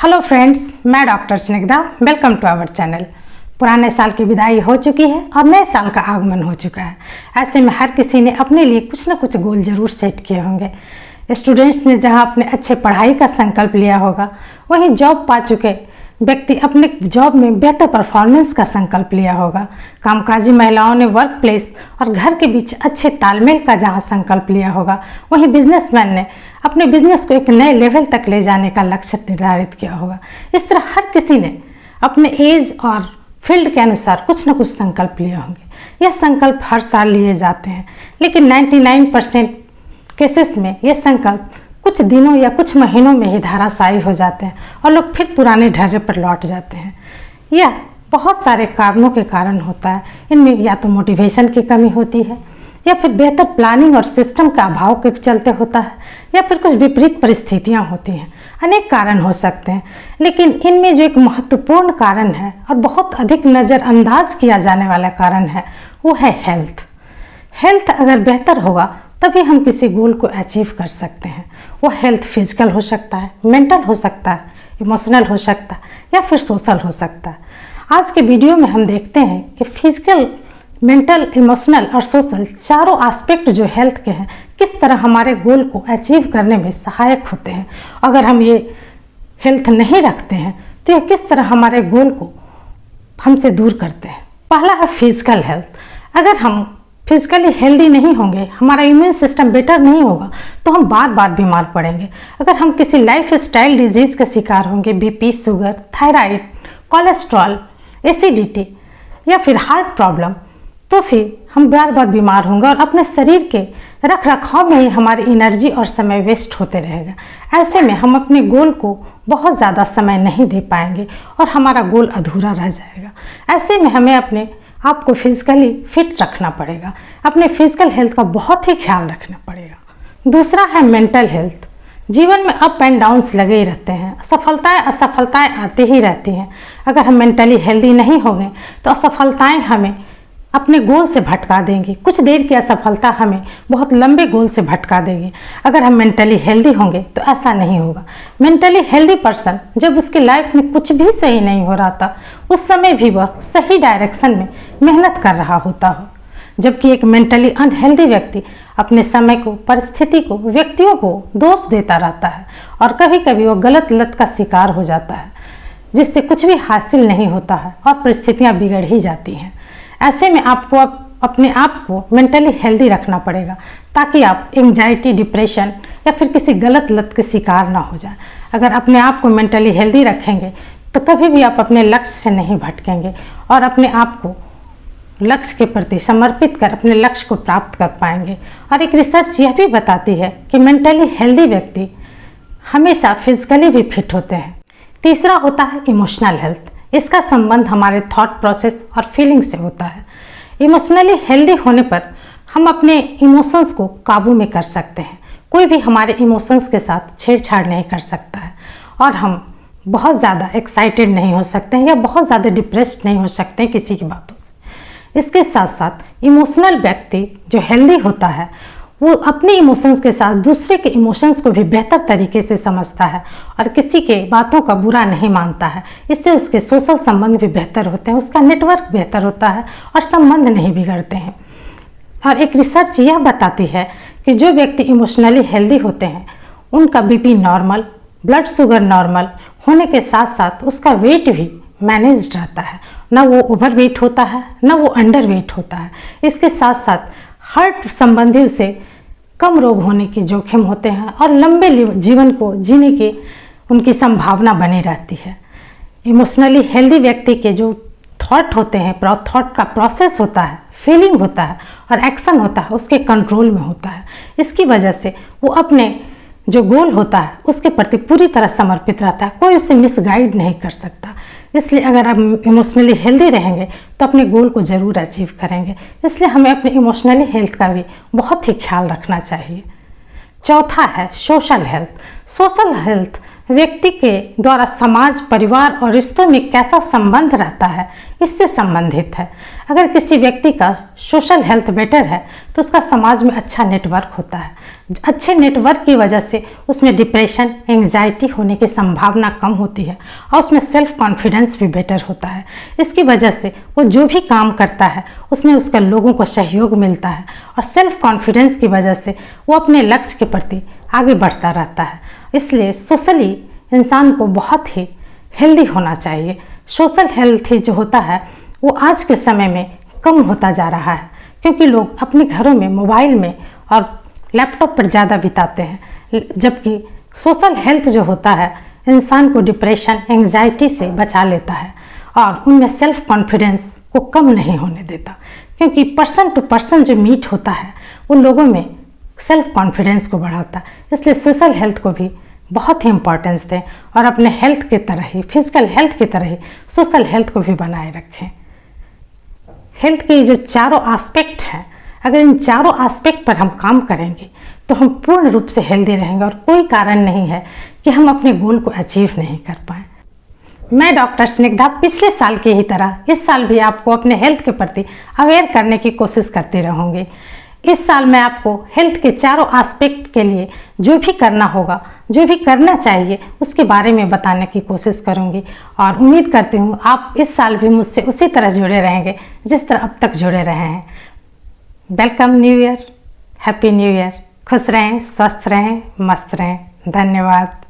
Hello friends, मैं doctor Snigdha. Welcome to our channel. पुराने साल की विदाई हो चुकी है और नए साल का आगमन हो चुका है। ऐसे में हर किसी ने अपने लिए कुछ ना कुछ गोल जरूर सेट किए होंगे। स्टूडेंट्स ने जहां अपने अच्छे पढ़ाई का संकल्प लिया होगा, वहीं जॉब पा चुके व्यक्ति अपने जॉब में बेहतर परफॉर्मेंस का संकल्प लिया होगा। कामकाजी महिलाओं ने वर्क प्लेस और घर के बीच अच्छे तालमेल का जहां संकल्प लिया होगा, वहीं बिजनेसमैन ने अपने बिजनेस को एक नए लेवल तक ले जाने का लक्ष्य निर्धारित किया होगा। इस तरह हर किसी ने अपने एज और फील्ड के अनुसार कुछ न कुछ संकल्प लिए होंगे। यह संकल्प हर साल लिए जाते हैं, लेकिन 99% केसेस में यह संकल्प कुछ दिनों या कुछ महीनों में ही धराशायी हो जाते हैं और लोग फिर पुराने ढर्रे पर लौट जाते हैं। यह बहुत सारे कारणों के कारण होता है। इनमें या तो मोटिवेशन की कमी होती है, या फिर बेहतर प्लानिंग और सिस्टम का अभाव के चलते होता है, या फिर कुछ विपरीत परिस्थितियां होती हैं। अनेक कारण हो सकते हैं, लेकिन इनमें जो एक महत्वपूर्ण कारण है और बहुत अधिक नज़रअंदाज किया जाने वाला कारण है, वो है हेल्थ। हेल्थ अगर बेहतर होगा तभी हम किसी गोल को अचीव कर सकते हैं। वो हेल्थ फिजिकल हो सकता है, मेंटल हो सकता है, इमोशनल हो सकता है, या फिर सोशल हो सकता है। आज के वीडियो में हम देखते हैं कि फिजिकल, मेंटल, इमोशनल और सोशल चारों एस्पेक्ट जो हेल्थ के हैं, किस तरह हमारे गोल को अचीव करने में सहायक होते हैं। अगर हम ये हेल्थ नहीं रखते हैं तो ये किस तरह हमारे गोल को हमसे दूर करते हैं। पहला है फिजिकल हेल्थ। अगर हम फिजिकली हेल्दी नहीं होंगे, हमारा इम्यून सिस्टम बेटर नहीं होगा, तो हम बार बार बीमार पड़ेंगे। अगर हम किसी लाइफ स्टाइल डिजीज़ का शिकार होंगे, BP, sugar, thyroid, cholesterol, acidity या फिर हार्ट प्रॉब्लम, तो फिर हम बार बार बीमार होंगे और अपने शरीर के रख रखाव में ही हमारी एनर्जी और समय वेस्ट होते रहेगा। ऐसे में हम अपने गोल को बहुत ज़्यादा समय नहीं दे पाएंगे और हमारा गोल अधूरा रह जाएगा। ऐसे में हमें अपने आपको फिजिकली फिट रखना पड़ेगा, अपने फिजिकल हेल्थ का बहुत ही ख्याल रखना पड़ेगा। दूसरा है मेंटल हेल्थ। जीवन में अप एंड डाउन्स लगे ही रहते हैं, सफलताएं असफलताएं आती ही रहती हैं। अगर हम मेंटली हेल्दी नहीं होंगे तो असफलताएं हमें अपने गोल से भटका देंगी। कुछ देर की असफलता हमें बहुत लंबे गोल से भटका देगी। अगर हम मेंटली हेल्दी होंगे तो ऐसा नहीं होगा। मेंटली हेल्दी पर्सन जब उसकी लाइफ में कुछ भी सही नहीं हो रहा था, उस समय भी वह सही डायरेक्शन में मेहनत कर रहा होता हो, जबकि एक मेंटली अनहेल्दी व्यक्ति अपने समय को, परिस्थिति को, व्यक्तियों को दोष देता रहता है और कभी कभी वो गलत लत का शिकार हो जाता है, जिससे कुछ भी हासिल नहीं होता है और परिस्थितियाँ बिगड़ ही जाती हैं। ऐसे में आपको अपने आप को मेंटली हेल्दी रखना पड़ेगा, ताकि आप एंजाइटी, डिप्रेशन या फिर किसी गलत लत के शिकार ना हो जाए। अगर अपने आप को मेंटली हेल्दी रखेंगे तो कभी भी आप अपने लक्ष्य से नहीं भटकेंगे और अपने आप को लक्ष्य के प्रति समर्पित कर अपने लक्ष्य को प्राप्त कर पाएंगे। और एक रिसर्च यह भी बताती है कि मेंटली हेल्दी व्यक्ति हमेशा फिजिकली भी फिट होते हैं। तीसरा होता है इमोशनल हेल्थ। इसका संबंध हमारे थॉट प्रोसेस और फीलिंग से होता है। इमोशनली हेल्दी होने पर हम अपने इमोशंस को काबू में कर सकते हैं। कोई भी हमारे इमोशंस के साथ छेड़छाड़ नहीं कर सकता है और हम बहुत ज़्यादा एक्साइटेड नहीं हो सकते हैं या बहुत ज़्यादा डिप्रेस्ड नहीं हो सकते हैं किसी की बातों से। इसके साथ साथ इमोशनल व्यक्ति जो हेल्दी होता है, वो अपने इमोशंस के साथ दूसरे के इमोशंस को भी बेहतर तरीके से समझता है और किसी के बातों का बुरा नहीं मानता है। इससे उसके सोशल संबंध भी बेहतर होते हैं, उसका नेटवर्क बेहतर होता है और संबंध नहीं बिगड़ते हैं। और एक रिसर्च यह बताती है कि जो व्यक्ति इमोशनली हेल्दी होते हैं, उनका BP normal, blood sugar normal होने के साथ साथ उसका वेट भी मैनेज्ड रहता है। ना वो ओवर वेट होता है, ना वो अंडर वेट होता है। इसके साथ साथ हार्ट संबंधी उसे कम रोग होने के जोखिम होते हैं और लंबे जीवन को जीने की उनकी संभावना बनी रहती है। इमोशनली हेल्दी व्यक्ति के जो थॉट होते हैं, थॉट का प्रोसेस होता है, फीलिंग होता है और एक्शन होता है, उसके कंट्रोल में होता है। इसकी वजह से वो अपने जो गोल होता है उसके प्रति पूरी तरह समर्पित रहता है, कोई उसे मिसगाइड नहीं कर सकता। इसलिए अगर हम इमोशनली हेल्दी रहेंगे तो अपने गोल को ज़रूर अचीव करेंगे। इसलिए हमें अपने इमोशनली हेल्थ का भी बहुत ही ख्याल रखना चाहिए। चौथा है सोशल हेल्थ। सोशल हेल्थ व्यक्ति के द्वारा समाज, परिवार और रिश्तों में कैसा संबंध रहता है, इससे संबंधित है। अगर किसी व्यक्ति का सोशल हेल्थ बेटर है तो उसका समाज में अच्छा नेटवर्क होता है। अच्छे नेटवर्क की वजह से उसमें डिप्रेशन, एंग्जाइटी होने की संभावना कम होती है और उसमें सेल्फ कॉन्फिडेंस भी बेटर होता है। इसकी वजह से वो जो भी काम करता है उसमें उसका लोगों को सहयोग मिलता है और सेल्फ कॉन्फिडेंस की वजह से वो अपने लक्ष्य के प्रति आगे बढ़ता रहता है। इसलिए सोशली इंसान को बहुत ही हेल्दी होना चाहिए। सोशल हेल्थ जो होता है वो आज के समय में कम होता जा रहा है, क्योंकि लोग अपने घरों में मोबाइल में और लैपटॉप पर ज़्यादा बिताते हैं, जबकि सोशल हेल्थ जो होता है इंसान को डिप्रेशन, एंग्जाइटी से बचा लेता है और उनमें सेल्फ कॉन्फिडेंस को कम नहीं होने देता, क्योंकि पर्सन टू पर्सन जो मीट होता है वो लोगों में सेल्फ कॉन्फिडेंस को बढ़ाता है। इसलिए सोशल हेल्थ को भी बहुत ही इम्पोर्टेंस दें और अपने हेल्थ की तरह ही, फिजिकल हेल्थ की तरह ही सोशल हेल्थ को भी बनाए रखें। हेल्थ के जो चारों एस्पेक्ट हैं, अगर इन चारों एस्पेक्ट पर हम काम करेंगे तो हम पूर्ण रूप से हेल्दी रहेंगे और कोई कारण नहीं है कि हम अपने गोल को अचीव नहीं कर पाएँ। मैं डॉक्टर स्निग्धा पिछले साल की ही तरह इस साल भी आपको अपने हेल्थ के प्रति अवेयर करने की कोशिश करती रहूँगी। इस साल मैं आपको हेल्थ के चारों एस्पेक्ट के लिए जो भी करना होगा, जो भी करना चाहिए, उसके बारे में बताने की कोशिश करूंगी और उम्मीद करती हूँ आप इस साल भी मुझसे उसी तरह जुड़े रहेंगे जिस तरह अब तक जुड़े रहे हैं। Welcome new year, happy new year. खुश रहें, स्वस्थ रहें, मस्त रहें। धन्यवाद।